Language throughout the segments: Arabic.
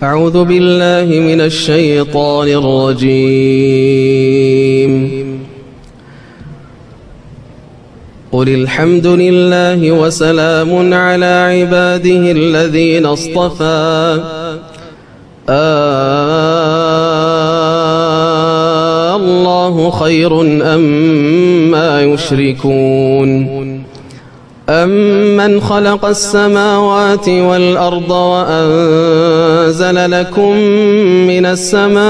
أعوذ بالله من الشيطان الرجيم. قل الحمد لله وسلام على عباده الذين اصطفى الله خير أما يشركون أمن خلق السماوات والأرض وأنزل لكم من السماء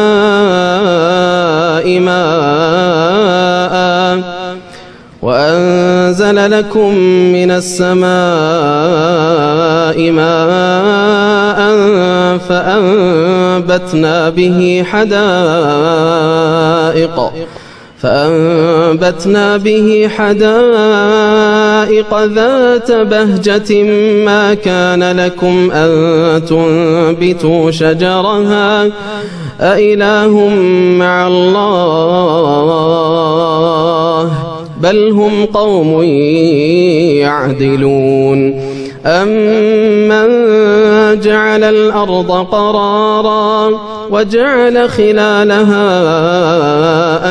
ماء فأنبتنا به حدائق ذات بهجة ما كان لكم أن تنبتوا شجرها أإله مع الله بل هم قوم يعدلون أمن جعل الأرض قرارا وجعل خلالها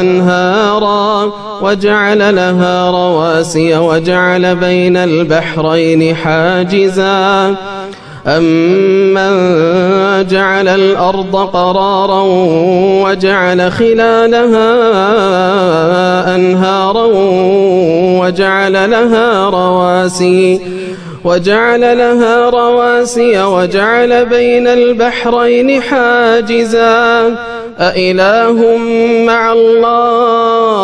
أنهارا وجعل لها رواسي وجعل بين البحرين حاجزا أمن جعل الأرض قرارا وجعل خلالها أنهارا وجعل لها رواسي وجعل بين البحرين حاجزا أإله مع الله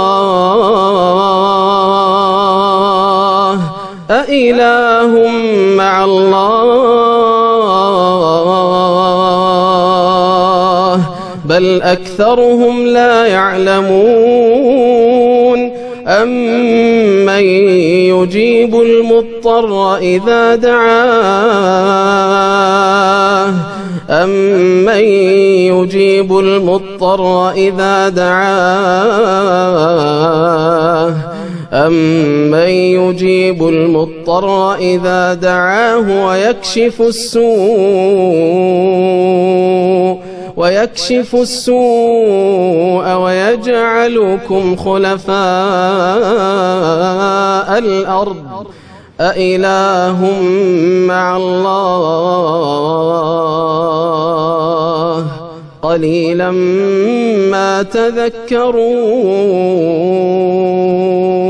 بل أكثرهم لا يعلمون أمن يجيب المضطر إذا دعاه أمن يجيب المضطر إذا دعاه ويكشف السوء ويجعلكم خلفاء الأرض أإله مع الله قليلا ما تذكرون.